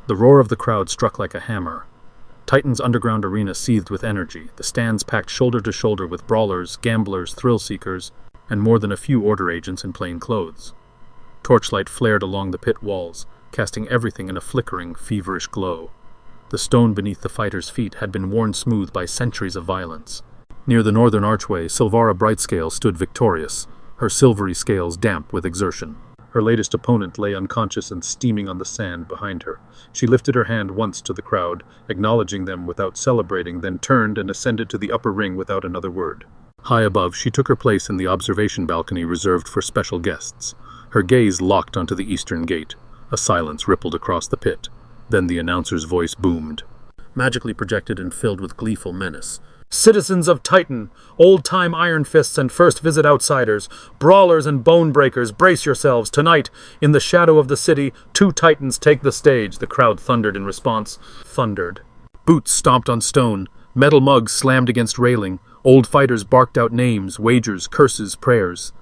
The roar of the crowd struck like a hammer. Titan's underground arena seethed with energy, the stands packed shoulder to shoulder with brawlers, gamblers, thrill-seekers, and more than a few order agents in plain clothes. Torchlight flared along the pit walls, casting everything in a flickering, feverish glow. The stone beneath the fighters' feet had been worn smooth by centuries of violence. Near the northern archway, Silvara Brightscale stood victorious, her silvery scales damp with exertion. Her latest opponent lay unconscious and steaming on the sand behind her. She lifted her hand once to the crowd, acknowledging them without celebrating, then turned and ascended to the upper ring without another word. High above, she took her place in the observation balcony reserved for special guests. Her gaze locked onto the eastern gate. A silence rippled across the pit. Then the announcer's voice boomed, magically projected and filled with gleeful menace. "Citizens of Titan, old-time Iron Fists and first-visit outsiders, brawlers and bone-breakers, brace yourselves. Tonight, in the shadow of the city, 2 Titans take the stage," the crowd thundered in response. Thundered. Boots stomped on stone, metal mugs slammed against railing, old fighters barked out names, wagers, curses, prayers.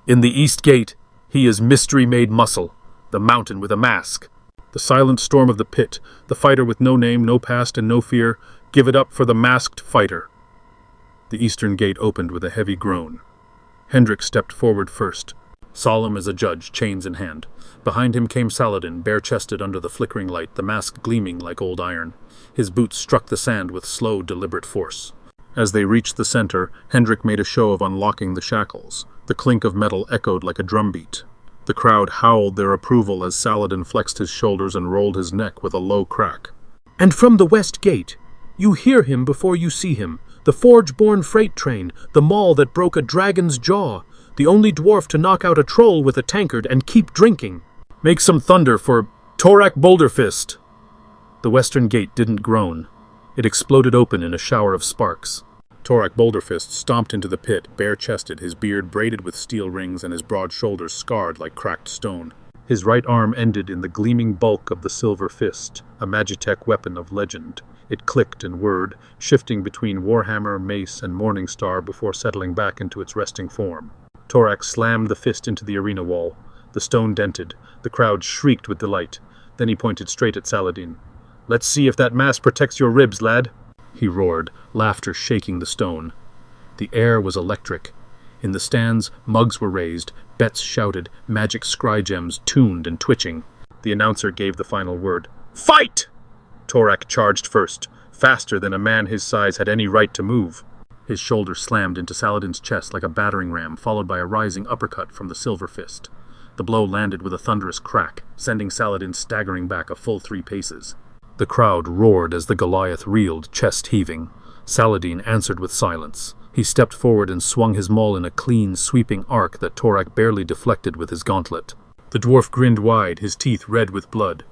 In the East Gate, he is Mystery-Made Muscle, the mountain with a mask. The silent storm of the pit, the fighter with no name, no past, and no fear. Give it up for the masked fighter. The eastern gate opened with a heavy groan. Hendrik stepped forward first, solemn as a judge, chains in hand. Behind him came Saladin, bare-chested under the flickering light, the mask gleaming like old iron. His boots struck the sand with slow, deliberate force. As they reached the center, Hendrik made a show of unlocking the shackles. The clink of metal echoed like a drumbeat. The crowd howled their approval as Saladin flexed his shoulders and rolled his neck with a low crack. "And from the west gate, you hear him before you see him. The Forge-born freight train, the maul that broke a dragon's jaw, the only dwarf to knock out a troll with a tankard and keep drinking. Make some thunder for Torak Boulderfist." The western gate didn't groan. It exploded open in a shower of sparks. Torak Boulderfist stomped into the pit, bare-chested, his beard braided with steel rings and his broad shoulders scarred like cracked stone. His right arm ended in the gleaming bulk of the Silver Fist, a Magitech weapon of legend. It clicked and whirred, shifting between Warhammer, Mace, and Morningstar before settling back into its resting form. Torak slammed the fist into the arena wall. The stone dented. The crowd shrieked with delight. Then he pointed straight at Saladin. "Let's see if that mask protects your ribs, lad," he roared, laughter shaking the stone. The air was electric. In the stands, mugs were raised, bets shouted, magic scry gems tuned and twitching. The announcer gave the final word. "Fight!" Torak charged first, faster than a man his size had any right to move. His shoulder slammed into Saladin's chest like a battering ram, followed by a rising uppercut from the Silver Fist. The blow landed with a thunderous crack, sending Saladin staggering back a full 3 paces. The crowd roared as the Goliath reeled, chest heaving. Saladin answered with silence. He stepped forward and swung his maul in a clean, sweeping arc that Torak barely deflected with his gauntlet. The dwarf grinned wide, his teeth red with blood.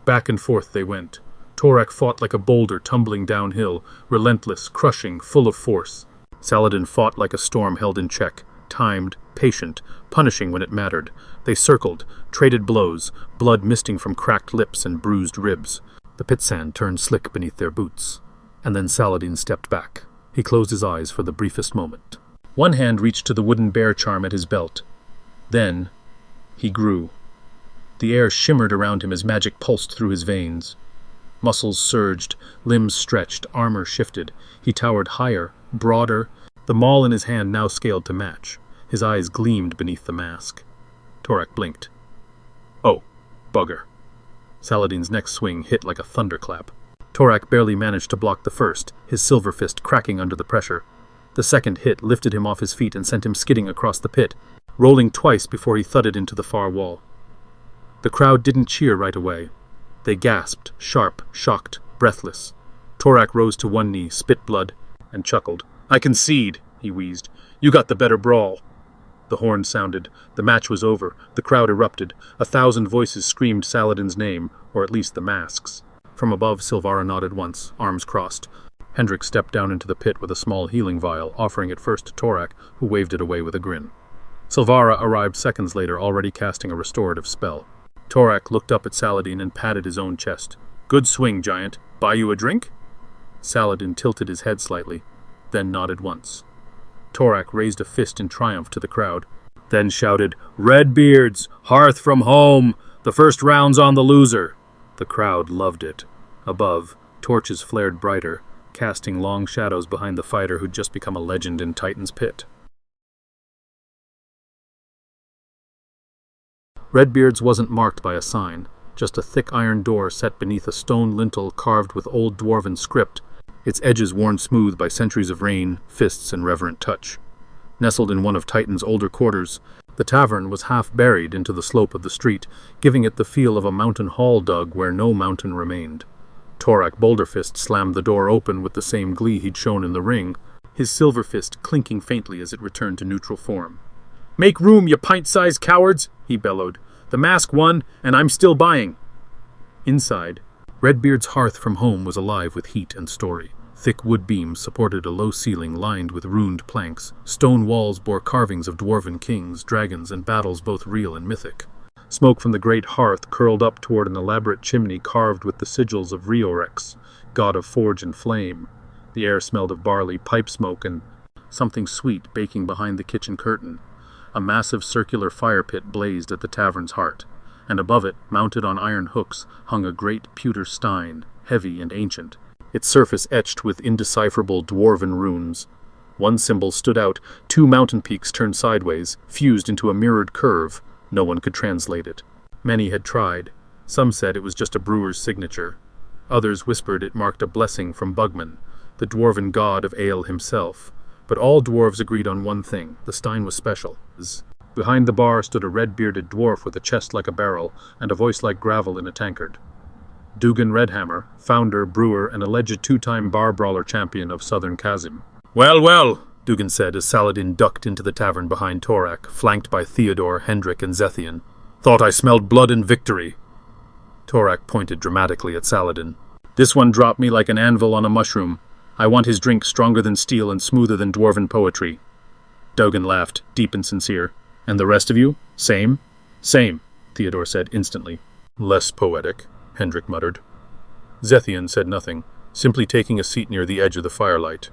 Back and forth they went. Torak fought like a boulder tumbling downhill, relentless, crushing, full of force. Saladin fought like a storm held in check, timed, patient, punishing when it mattered. They circled, traded blows, blood misting from cracked lips and bruised ribs. The pit sand turned slick beneath their boots. And then Saladin stepped back. He closed his eyes for the briefest moment. One hand reached to the wooden bear charm at his belt. Then he grew. The air shimmered around him as magic pulsed through his veins. Muscles surged, limbs stretched, armor shifted. He towered higher, broader, the maul in his hand now scaled to match. His eyes gleamed beneath the mask. Torak blinked. "Oh, bugger." Saladin's next swing hit like a thunderclap. Torak barely managed to block the first, his silver fist cracking under the pressure. The second hit lifted him off his feet and sent him skidding across the pit, rolling twice before he thudded into the far wall. The crowd didn't cheer right away. They gasped, sharp, shocked, breathless. Torak rose to one knee, spit blood, and chuckled. "I concede," he wheezed. "You got the better brawl." The horn sounded. The match was over. The crowd erupted. 1,000 voices screamed Saladin's name, or at least the mask's. From above, Silvara nodded once, arms crossed. Hendrik stepped down into the pit with a small healing vial, offering it first to Torak, who waved it away with a grin. Silvara arrived seconds later, already casting a restorative spell. Torak looked up at Saladin and patted his own chest. "Good swing, giant. Buy you a drink?" Saladin tilted his head slightly, then nodded once. Torak raised a fist in triumph to the crowd, then shouted, "Redbeards, hearth from home! The first round's on the loser!" The crowd loved it. Above, torches flared brighter, casting long shadows behind the fighter who'd just become a legend in Titan's Pit. Redbeard's wasn't marked by a sign, just a thick iron door set beneath a stone lintel carved with old dwarven script, its edges worn smooth by centuries of rain, fists, and reverent touch. Nestled in one of Titan's older quarters, the tavern was half buried into the slope of the street, giving it the feel of a mountain hall dug where no mountain remained. Torak Boulderfist slammed the door open with the same glee he'd shown in the ring, his silver fist clinking faintly as it returned to neutral form. "Make room, you pint-sized cowards!" he bellowed. "The mask won, and I'm still buying." Inside, Redbeard's hearth from home was alive with heat and story. Thick wood beams supported a low ceiling lined with ruined planks. Stone walls bore carvings of dwarven kings, dragons, and battles both real and mythic. Smoke from the great hearth curled up toward an elaborate chimney carved with the sigils of Riorex, god of forge and flame. The air smelled of barley, pipe smoke, and something sweet baking behind the kitchen curtain. A massive circular fire pit blazed at the tavern's heart, and above it, mounted on iron hooks, hung a great pewter stein, heavy and ancient, its surface etched with indecipherable dwarven runes. One symbol stood out, two mountain peaks turned sideways, fused into a mirrored curve. No one could translate it. Many had tried. Some said it was just a brewer's signature. Others whispered it marked a blessing from Bugman, the dwarven god of ale himself. But all dwarves agreed on one thing: the stein was special. Behind the bar stood a red-bearded dwarf with a chest like a barrel and a voice like gravel in a tankard. Dugan Redhammer, founder, brewer, and alleged two-time bar brawler champion of Southern Kazim. "Well, well," Dugan said as Saladin ducked into the tavern behind Torak, flanked by Theodore, Hendrik, and Zethian. "Thought I smelled blood and victory." Torak pointed dramatically at Saladin. "This one dropped me like an anvil on a mushroom. I want his drink stronger than steel and smoother than dwarven poetry." Dugan laughed, deep and sincere. "And the rest of you? Same?" "Same," Theodore said instantly. "Less poetic," Hendrik muttered. Zethian said nothing, simply taking a seat near the edge of the firelight.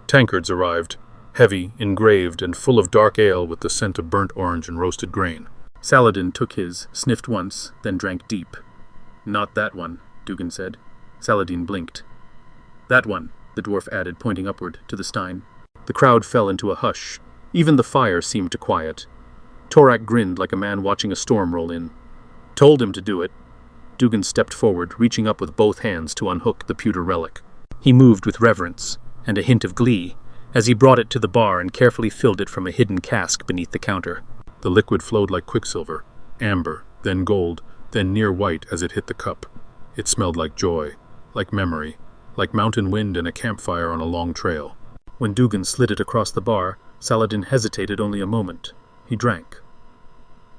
Tankards arrived, heavy, engraved, and full of dark ale with the scent of burnt orange and roasted grain. Saladin took his, sniffed once, then drank deep. "Not that one," Dugan said. Saladin blinked. "That one," the dwarf added, pointing upward, to the stein. The crowd fell into a hush. Even the fire seemed to quiet. Torak grinned like a man watching a storm roll in. "Told him to do it." Dugan stepped forward, reaching up with both hands to unhook the pewter relic. He moved with reverence and a hint of glee as he brought it to the bar and carefully filled it from a hidden cask beneath the counter. The liquid flowed like quicksilver, amber, then gold, then near white as it hit the cup. It smelled like joy, like memory, like mountain wind and a campfire on a long trail. When Dugan slid it across the bar, Saladin hesitated only a moment. He drank.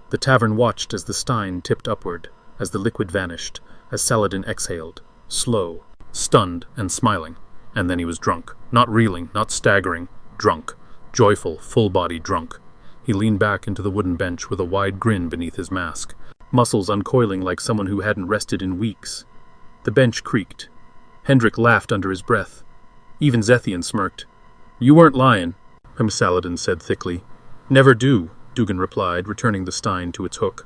The tavern watched as the stein tipped upward, as the liquid vanished, as Saladin exhaled, slow, stunned, and smiling. And then he was drunk. Not reeling, not staggering. Drunk. Joyful, full-bodied drunk. He leaned back into the wooden bench with a wide grin beneath his mask, muscles uncoiling like someone who hadn't rested in weeks. The bench creaked. Hendrik laughed under his breath. Even Zethian smirked. "You weren't lying," Saladin said thickly. "Never do," Dugan replied, returning the stein to its hook.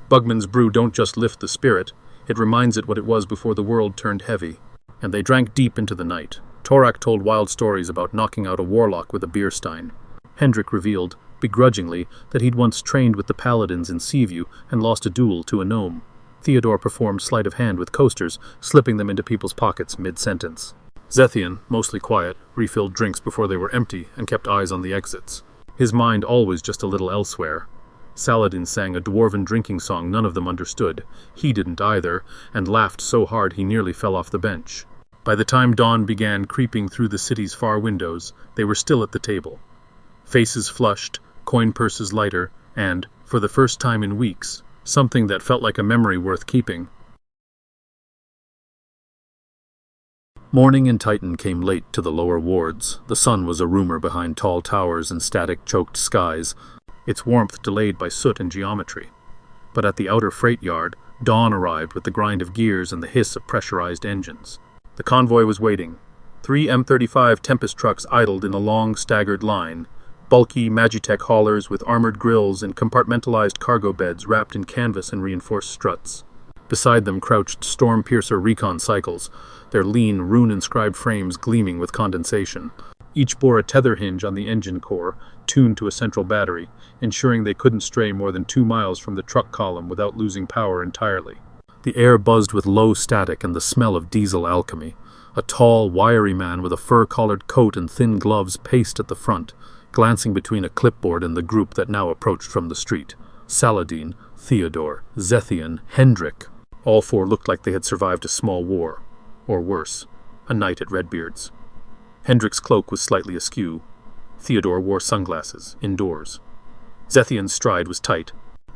"Bugman's brew don't just lift the spirit, it reminds it what it was before the world turned heavy." And they drank deep into the night. Torak told wild stories about knocking out a warlock with a beer stein. Hendrik revealed, begrudgingly, that he'd once trained with the paladins in Seaview and lost a duel to a gnome. Theodore performed sleight of hand with coasters, slipping them into people's pockets mid-sentence. Zethian, mostly quiet, refilled drinks before they were empty and kept eyes on the exits. His mind always just a little elsewhere. Saladin sang a dwarven drinking song none of them understood. He didn't either, and laughed so hard he nearly fell off the bench. By the time dawn began creeping through the city's far windows, they were still at the table. Faces flushed, coin purses lighter, and, for the first time in weeks, something that felt like a memory worth keeping. Morning in Titan came late to the lower wards. The sun was a rumor behind tall towers and static-choked skies, its warmth delayed by soot and geometry. But at the outer freight yard, dawn arrived with the grind of gears and the hiss of pressurized engines. The convoy was waiting. 3 M35 Tempest trucks idled in a long, staggered line, bulky Magitech haulers with armored grills and compartmentalized cargo beds wrapped in canvas and reinforced struts. Beside them crouched Stormpiercer recon cycles, their lean, rune-inscribed frames gleaming with condensation. Each bore a tether hinge on the engine core, tuned to a central battery, ensuring they couldn't stray more than 2 miles from the truck column without losing power entirely. The air buzzed with low static and the smell of diesel alchemy. A tall, wiry man with a fur-collared coat and thin gloves paced at the front, glancing between a clipboard and the group that now approached from the street. Saladin, Theodore, Zethian, Hendrik. All 4 looked like they had survived a small war. Or worse, a night at Redbeard's. Hendrik's cloak was slightly askew. Theodore wore sunglasses, indoors. Zethian's stride was tight,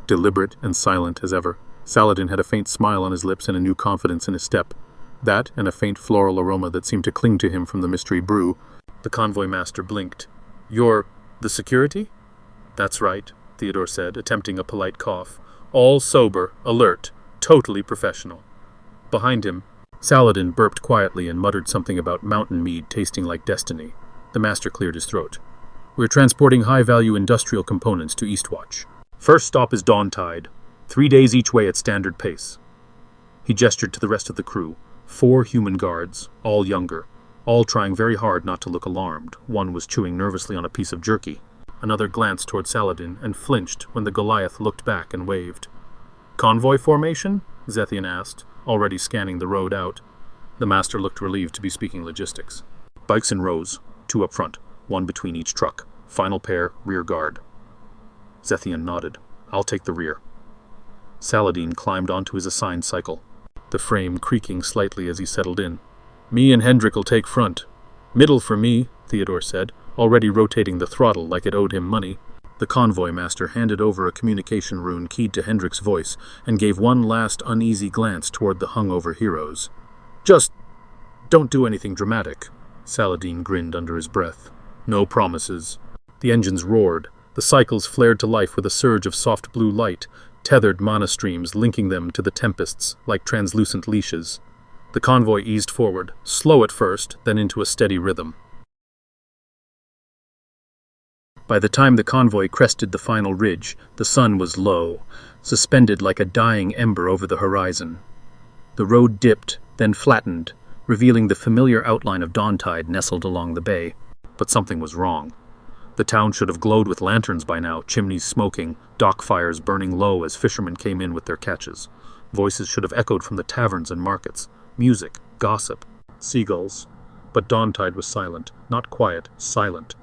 deliberate and silent as ever. Saladin had a faint smile on his lips and a new confidence in his step. That, and a faint floral aroma that seemed to cling to him from the mystery brew. The convoy master blinked. "You're the security?" "That's right," Theodore said, attempting a polite cough. "All sober, alert, totally professional." Behind him, Saladin burped quietly and muttered something about mountain mead tasting like destiny. The master cleared his throat. "We're transporting high-value industrial components to Eastwatch. First stop is Dawntide. 3 days each way at standard pace." He gestured to the rest of the crew. 4 human guards, all younger, all trying very hard not to look alarmed. One was chewing nervously on a piece of jerky. Another glanced toward Saladin and flinched when the Goliath looked back and waved. "Convoy formation?" Zethian asked, already scanning the road out. The master looked relieved to be speaking logistics. "Bikes in rows, 2 up front, 1 between each truck. Final pair, rear guard." Zethian nodded. "I'll take the rear." Saladin climbed onto his assigned cycle, the frame creaking slightly as he settled in. "Me and Hendrik will take front." "Middle for me," Theodore said, already rotating the throttle like it owed him money. The convoy master handed over a communication rune keyed to Hendrik's voice and gave one last uneasy glance toward the hungover heroes. "Just don't do anything dramatic," Saladin grinned under his breath. "No promises." The engines roared. The cycles flared to life with a surge of soft blue light, tethered mana streams linking them to the tempests like translucent leashes. The convoy eased forward, slow at first, then into a steady rhythm. By the time the convoy crested the final ridge, the sun was low, suspended like a dying ember over the horizon. The road dipped, then flattened, revealing the familiar outline of Dawntide nestled along the bay. But something was wrong. The town should have glowed with lanterns by now, chimneys smoking, dock fires burning low as fishermen came in with their catches. Voices should have echoed from the taverns and markets. Music, gossip, seagulls. But Dawntide was silent, not quiet, silent.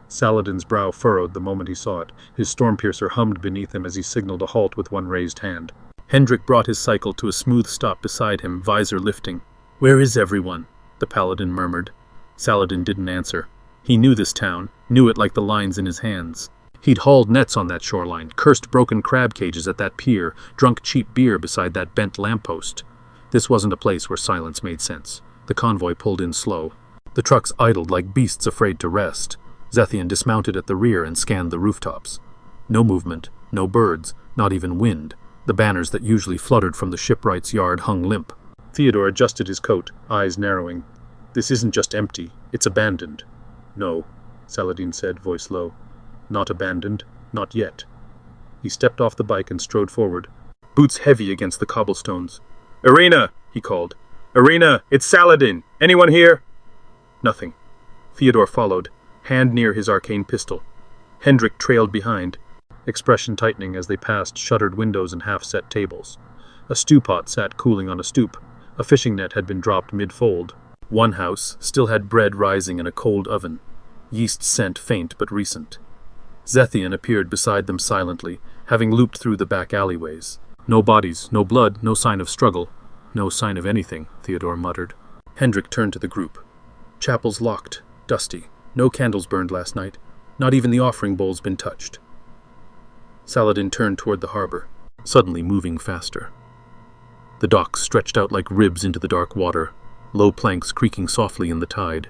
Saladin's brow furrowed the moment he saw it. His Stormpiercer hummed beneath him as he signaled a halt with one raised hand. Hendrik brought his cycle to a smooth stop beside him, visor lifting. "Where is everyone?" the paladin murmured. Saladin didn't answer. He knew this town, knew it like the lines in his hands. He'd hauled nets on that shoreline, cursed broken crab cages at that pier, drunk cheap beer beside that bent lamppost. This wasn't a place where silence made sense. The convoy pulled in slow. The trucks idled like beasts afraid to rest. Zethian dismounted at the rear and scanned the rooftops. No movement, no birds, not even wind. The banners that usually fluttered from the shipwright's yard hung limp. Theodore adjusted his coat, eyes narrowing. "This isn't just empty, it's abandoned." "No," Saladin said, voice low. "Not abandoned, not yet." He stepped off the bike and strode forward, boots heavy against the cobblestones. "Irina!" he called. "Irina, it's Saladin! Anyone here?" Nothing. Theodore followed, hand near his arcane pistol. Hendrik trailed behind, expression tightening as they passed shuttered windows and half-set tables. A stew pot sat cooling on a stoop. A fishing net had been dropped mid-fold. One house still had bread rising in a cold oven, yeast scent faint but recent. Zethian appeared beside them silently, having looped through the back alleyways. "No bodies, no blood, no sign of struggle. No sign of anything," Theodore muttered. Hendrik turned to the group. "Chapel's locked, dusty. No candles burned last night. Not even the offering bowl's been touched." Saladin turned toward the harbor, suddenly moving faster. The docks stretched out like ribs into the dark water, low planks creaking softly in the tide.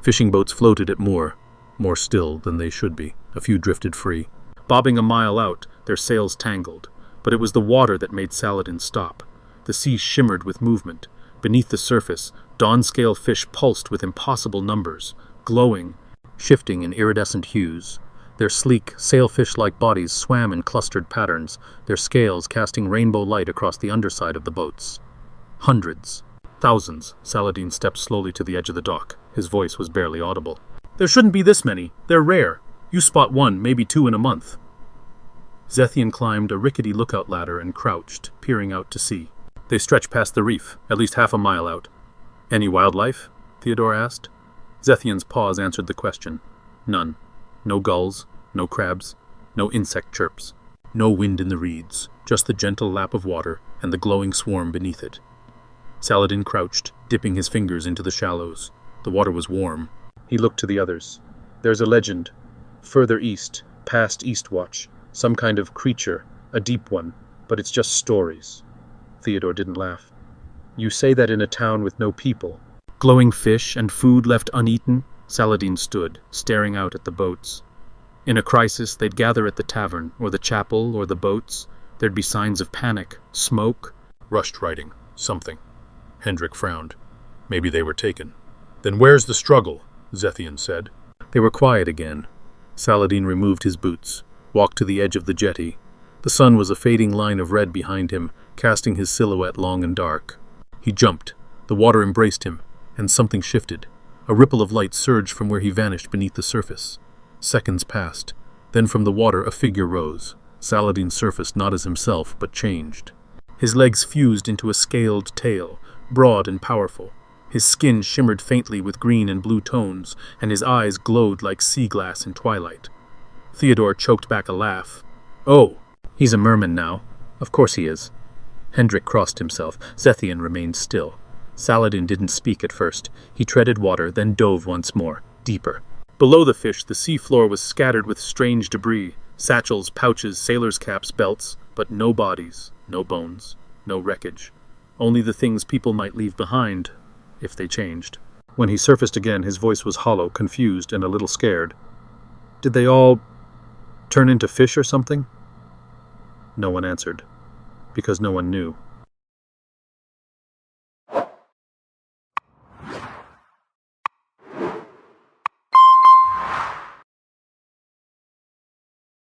Fishing boats floated at more still than they should be. A few drifted free. Bobbing a mile out, their sails tangled, but it was the water that made Saladin stop. The sea shimmered with movement. Beneath the surface, dawn-scale fish pulsed with impossible numbers, glowing, shifting in iridescent hues. Their sleek, sailfish-like bodies swam in clustered patterns, their scales casting rainbow light across the underside of the boats. Hundreds. Thousands. Saladin stepped slowly to the edge of the dock. His voice was barely audible. There shouldn't be this many. They're rare. You spot one, maybe two in a month. Zethian climbed a rickety lookout ladder and crouched, peering out to sea. They stretched past the reef, at least half a mile out. Any wildlife? Theodore asked. Zethian's pause answered the question. None. No gulls, no crabs, no insect chirps. No wind in the reeds, just the gentle lap of water and the glowing swarm beneath it. Saladin crouched, dipping his fingers into the shallows. The water was warm. He looked to the others. There's a legend. Further east, past Eastwatch. Some kind of creature, a deep one, but it's just stories. Theodore didn't laugh. You say that in a town with no people. Glowing fish and food left uneaten? Saladin stood, staring out at the boats. In a crisis, they'd gather at the tavern, or the chapel, or the boats. There'd be signs of panic, smoke. Rushed writing. Something. Hendrik frowned. Maybe they were taken. Then where's the struggle? Zethian said. They were quiet again. Saladin removed his boots, walked to the edge of the jetty. The sun was a fading line of red behind him, casting his silhouette long and dark. He jumped. The water embraced him, and something shifted. A ripple of light surged from where he vanished beneath the surface. Seconds passed. Then from the water a figure rose. Saladin surfaced not as himself, but changed. His legs fused into a scaled tail, broad and powerful. His skin shimmered faintly with green and blue tones, and his eyes glowed like sea glass in twilight. Theodore choked back a laugh. Oh, he's a merman now. Of course he is. Hendrik crossed himself. Zethian remained still. Saladin didn't speak at first. He treaded water, then dove once more, deeper. Below the fish, the sea floor was scattered with strange debris, satchels, pouches, sailors' caps, belts, but no bodies, no bones, no wreckage. Only the things people might leave behind, if they changed. When he surfaced again, his voice was hollow, confused, and a little scared. Did they all turn into fish or something? No one answered, because no one knew.